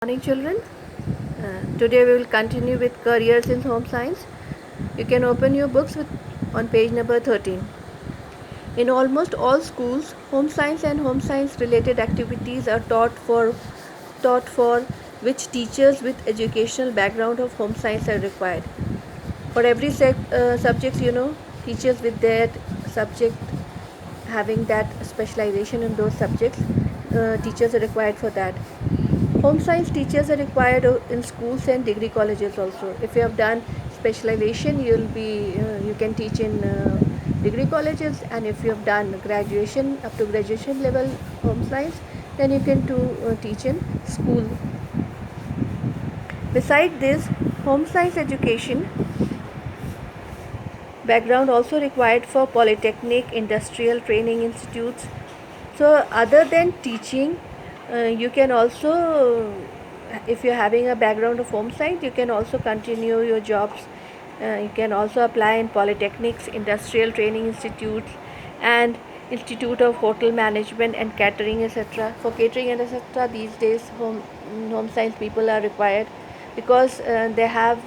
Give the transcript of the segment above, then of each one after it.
Morning children. Today we will continue with careers in home science. You can open your books on page number 13. In almost all schools, home science and home science related activities are taught for which teachers with educational background of home science are required. For every subject, teachers with that subject having that specialization in those subjects, teachers are required for that. Home science teachers are required in schools and degree colleges also. If you have done specialization, you can teach in degree colleges, and if you have done graduation up to graduation level home science, then you can teach in school. Besides this, home science education background also required for polytechnic, industrial training institutes. So other than teaching, you can also, if you're having a background of home science, you can also continue your jobs. You can also apply in polytechnics, industrial training institutes, and Institute of Hotel Management and Catering, etc. For catering and etc., these days home science people are required because they have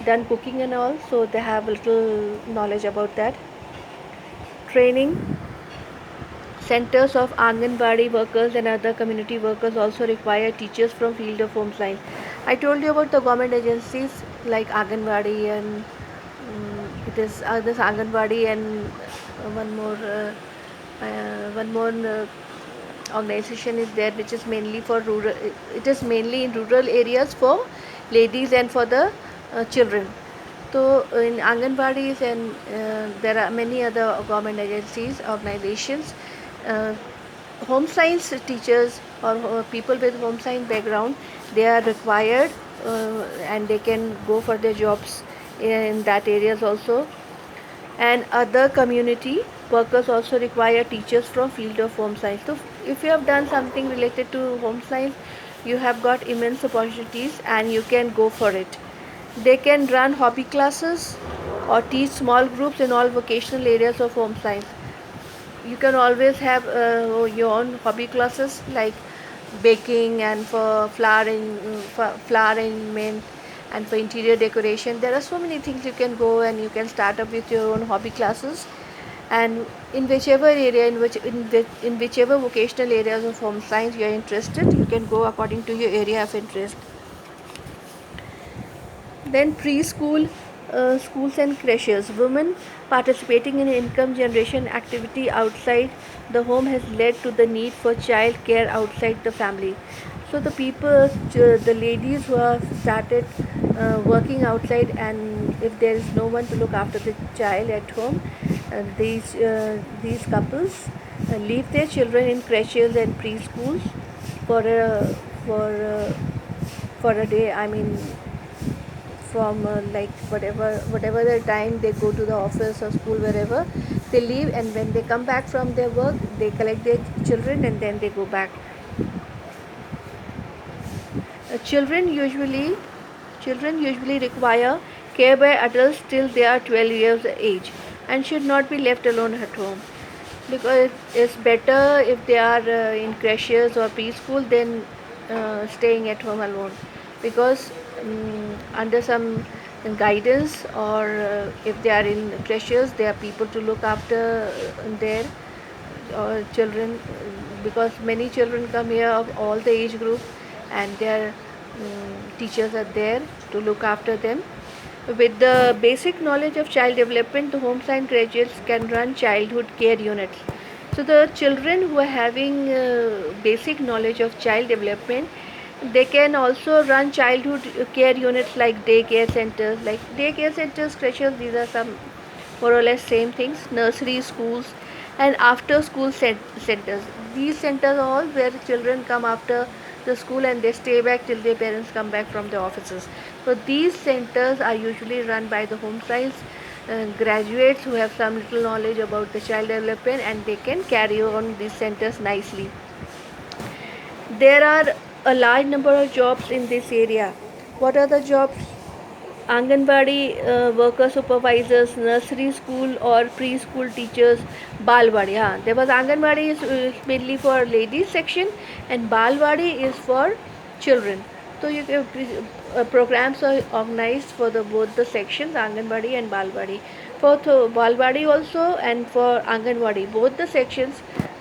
done cooking and all, so they have little knowledge about that. Training centers of Anganwadi workers and other community workers also require teachers from field of home science. I told you about the government agencies like Anganwadi and it is this Anganwadi and one more organization is there which is mainly for rural. It is mainly in rural areas for ladies and for the children. So in Anganwadis and there are many other government agencies, organizations. Uh, Home science teachers or people with home science background, they are required and they can go for their jobs in that areas also. And other community workers also require teachers from field of home science. So if you have done something related to home science, you have got immense opportunities and you can go for it. They can run hobby classes or teach small groups in all vocational areas of home science. You can always have your own hobby classes like baking and for flower arrangement and for interior decoration. There are so many things you can go and you can start up with your own hobby classes, and in whichever area in whichever vocational areas of home science you are interested, you can go according to your area of interest. Then preschool, schools and creches. Women participating in income generation activity outside the home has led to the need for child care outside the family. So the ladies who have started working outside, and if there is no one to look after the child at home, these couples leave their children in creches and preschools for a for a, for a day. I mean, from like whatever the time they go to the office or school, wherever they leave, and when they come back from their work, they collect their children and then they go back. Children usually require care by adults till they are 12 years of age and should not be left alone at home, because it's better if they are in creches or preschool than staying at home alone, because under some guidance, or if they are in creches, there are people to look after their children, because many children come here of all the age group, and their teachers are there to look after them. With the basic knowledge of child development, the home science graduates can run childhood care units. So the children who are having basic knowledge of child development, they can also run childhood care units like daycare centers, creches. These are some more or less same things. Nursery schools and after school centers. These centers are all where children come after the school and they stay back till their parents come back from the offices. So these centers are usually run by the home science graduates who have some little knowledge about the child development, and they can carry on these centers nicely. There are a large number of jobs in this area. What are the jobs? Anganwadi worker supervisors, nursery school or preschool teachers, Balwadi. There was Anganwadi is mainly for ladies section, and Balwadi is for children. So programs are organized for the both the sections, Anganwadi and Balwadi. For Balwadi also and for Anganwadi, both the sections,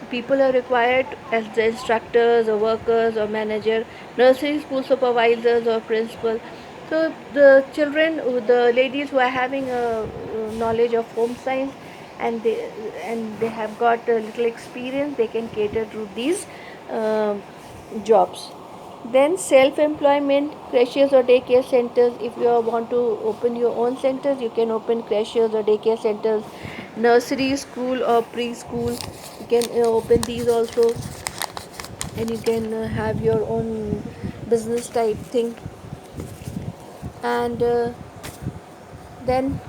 people are required as the instructors or workers or manager, nursery school supervisors or principal. So the children, the ladies who are having a knowledge of home science, and they have got a little experience, they can cater to these uh, jobs. Then self-employment, creches or daycare centers. If you want to open your own centers, you can open creches or daycare centers, nursery school or preschool. You can open these also, and you can have your own business type thing. And then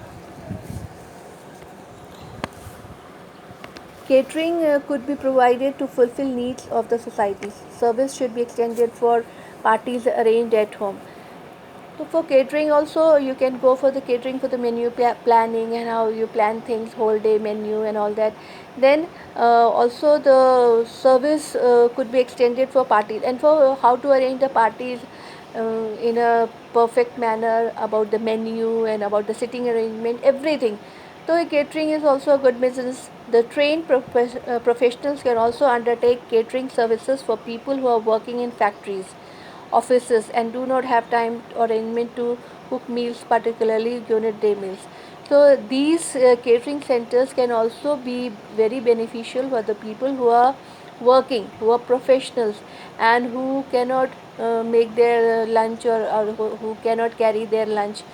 catering could be provided to fulfill needs of the society. Service should be extended for parties arranged at home. So for catering also, you can go for the catering for the menu planning and how you plan things, whole day menu and all that. Then also the service could be extended for parties, and for how to arrange the parties in a perfect manner, about the menu and about the sitting arrangement, everything. So catering is also a good business. The trained professionals can also undertake catering services for people who are working in factories, offices, and do not have time or arrangement to cook meals, particularly unit day meals. So these catering centers can also be very beneficial for the people who are working, who are professionals, and who cannot make their lunch, or who cannot carry their lunch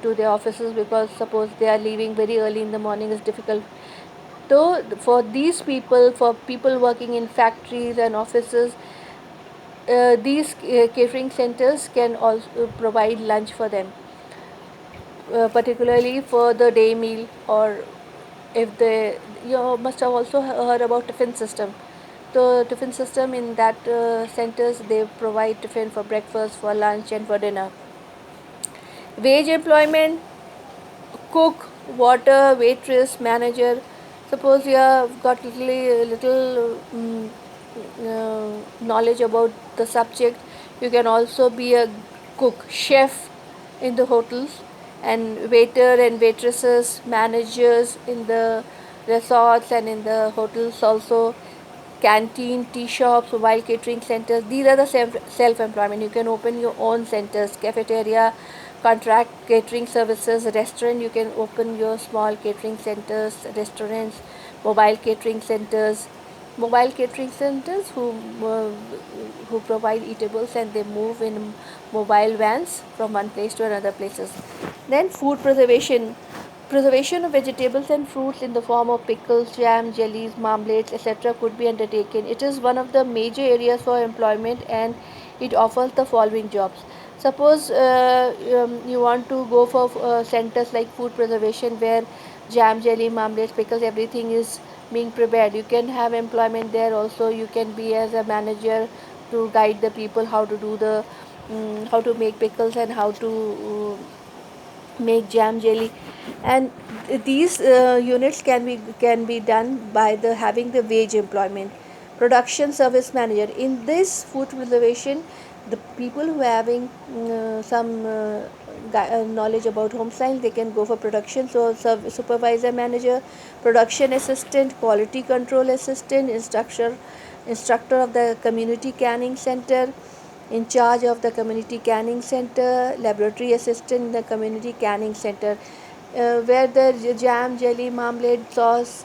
to their offices, because suppose they are leaving very early in the morning, is difficult. So for these people, for people working in factories and offices, these catering centers can also provide lunch for them, particularly for the day meal. Or if they, you must have also heard about tiffin system. The tiffin system in that centers, they provide tiffin for breakfast, for lunch, and for dinner. Wage employment, cook, water, waitress, manager. Suppose you have got little knowledge about the subject, you can also be a cook, chef in the hotels, and waiter and waitresses, managers in the resorts and in the hotels also, canteen, tea shops, mobile catering centers. These are the self-employment. You can open your own centers, cafeteria, contract catering services, restaurant. You can open your small catering centers, restaurants, mobile catering centers. Mobile catering centers uh, who provide eatables, and they move in mobile vans from one place to another places. Then food preservation. Preservation of vegetables and fruits in the form of pickles, jam, jellies, marmalades, etc. could be undertaken. It is one of the major areas for employment, and it offers the following jobs. Suppose you want to go for centers like food preservation, where jam, jelly, marmalades, pickles, everything is being prepared. You can have employment there also. You can be as a manager to guide the people how to do the how to make pickles and how to make jam, jelly. And these units can be done by the having the wage employment. Production service manager, in this food preservation, the people who are having some knowledge about home science, they can go for production. So supervisor manager, production assistant, quality control assistant, instructor of the community canning center, in charge of the community canning center, laboratory assistant in the community canning center, where the jam, jelly, marmalade, sauce,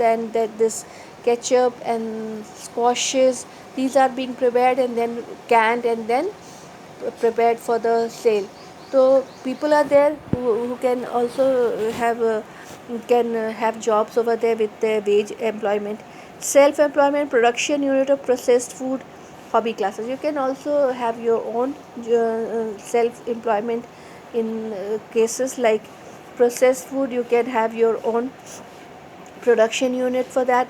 and this ketchup and squashes, these are being prepared and then canned and then prepared for the sale. So people are there who can also have jobs over there with their wage employment. Self-employment, production unit of processed food, hobby classes. You can also have your own self-employment in cases like processed food. You can have your own production unit for that,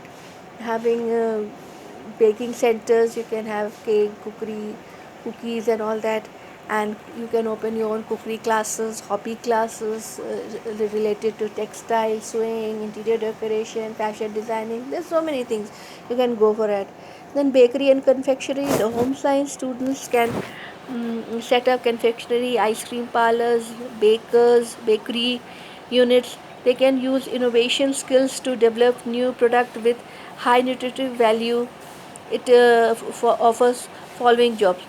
having baking centers. You can have cake, cookies and all that. and you can open your own cookery classes, hobby classes related to textile, sewing, interior decoration, fashion designing. There's so many things you can go for it. Then bakery and confectionery, the home science students can set up confectionery, ice cream parlors, bakers, bakery units. They can use innovation skills to develop new product with high nutritive value. It offers following jobs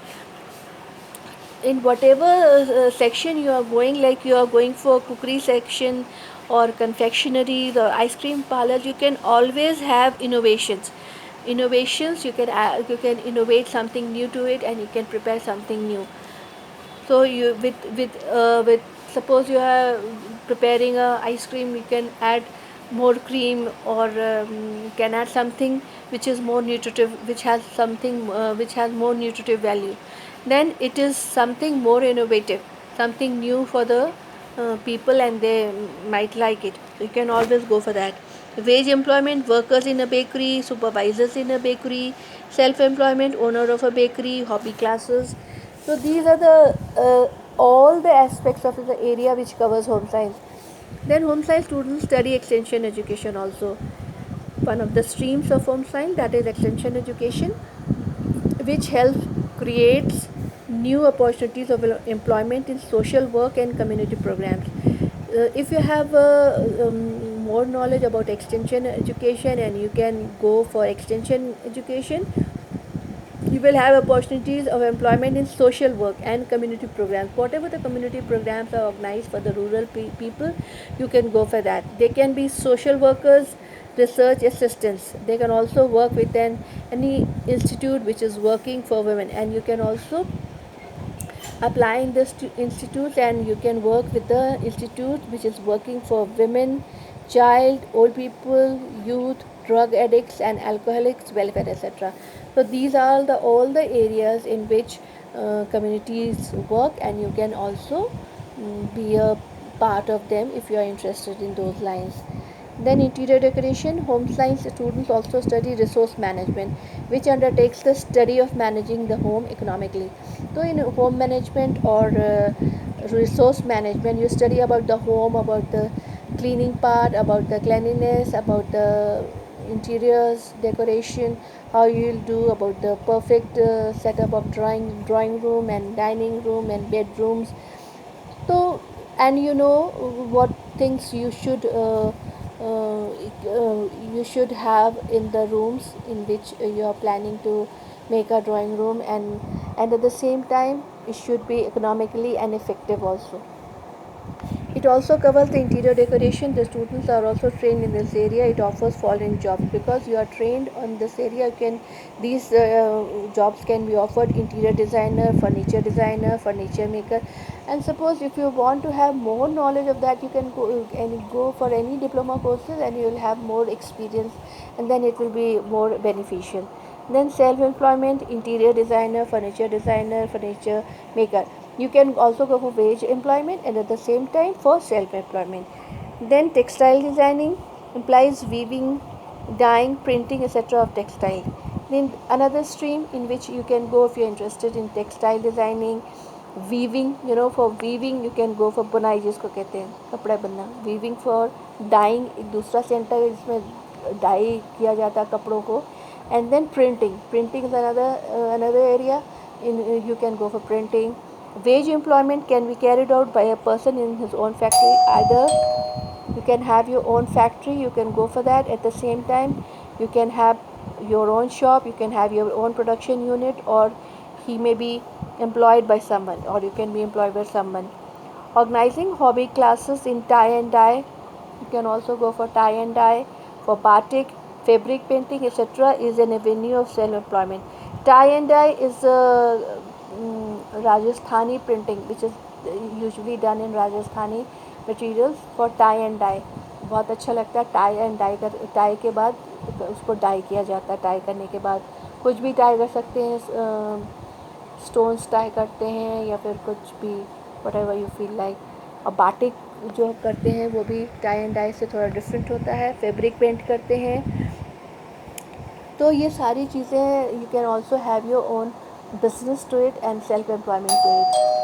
in whatever section you are going, like you are going for cookery section or confectionery, the ice cream parlors, you can always have innovations. You can innovate something new to it, and you can prepare something new. So you with suppose you are preparing a ice cream, you can add more cream, or can add something which is more nutritive, which has more nutritive value. Then it is something more innovative, something new for the people, and they might like it. So you can always go for that. Wage employment, workers in a bakery, supervisors in a bakery, self employment, owner of a bakery, hobby classes. So these are the all the aspects of the area which covers home science. Then home science students study extension education also. One of the streams of home science, that is extension education, which helps creates new opportunities of employment in social work and community programs. If you have more knowledge about extension education, and you can go for extension education, you will have opportunities of employment in social work and community programs. Whatever the community programs are organized for the rural people, you can go for that. They can be social workers, research assistants. They can also work with any institute which is working for women, and you can also apply in the institutes, and you can work with the institute which is working for women, child, old people, youth, drug addicts and alcoholics welfare, etc. So these are the all the areas in which communities work, and you can also be a part of them if you are interested in those lines. Then interior decoration, home science students also study resource management, which undertakes the study of managing the home economically. So in home management or resource management, you study about the home, about the cleaning part, about the cleanliness, about the interiors decoration, how you will do about the perfect setup of drawing room and dining room and bedrooms. So, and you know what things you should have in the rooms in which you are planning to make a drawing room, and at the same time it should be economically and effective also. It also covers the interior decoration. The students are also trained in this area. It offers following jobs because you are trained on this area. These jobs can be offered: interior designer, furniture maker. And suppose if you want to have more knowledge of that, you can go for any diploma courses, and you will have more experience, and then it will be more beneficial. Then self-employment, interior designer, furniture maker. You can also go for wage employment, and at the same time for self-employment. Then textile designing implies weaving, dyeing, printing, etc. of textile. Then another stream in which you can go if you're interested in textile designing, weaving. For weaving you can go for बुनाई जिसको कहते हैं कपड़ा बनना. Weaving for dyeing एक दूसरा centre है जिसमें डाई किया जाता है कपड़ों को. And then printing is another area you can go for printing. Wage employment can be carried out by a person in his own factory. Either you can have your own factory, you can go for that. At the same time, you can have your own shop, you can have your own production unit, or he may be employed by someone, or you can be employed by someone. Organizing hobby classes in tie and dye, you can also go for tie and dye. For batik, fabric painting, etc. is an avenue of self-employment. Tie and dye is Rajasthani printing, which is usually done in Rajasthani materials for tie and dye. बहुत अच्छा लगता है tie and tie के बाद उसको die किया जाता है. टाई करने के बाद कुछ भी टाई कर सकते हैं, स्टोन्स टाई करते हैं या फिर कुछ भी whatever you feel like. और बाटिक जो करते हैं वो भी टाई एंड डाई से थोड़ा डिफरेंट होता है. फैब्रिक पेंट करते हैं. तो ये सारी चीज़ें you can also have your own business to it and self employment to it.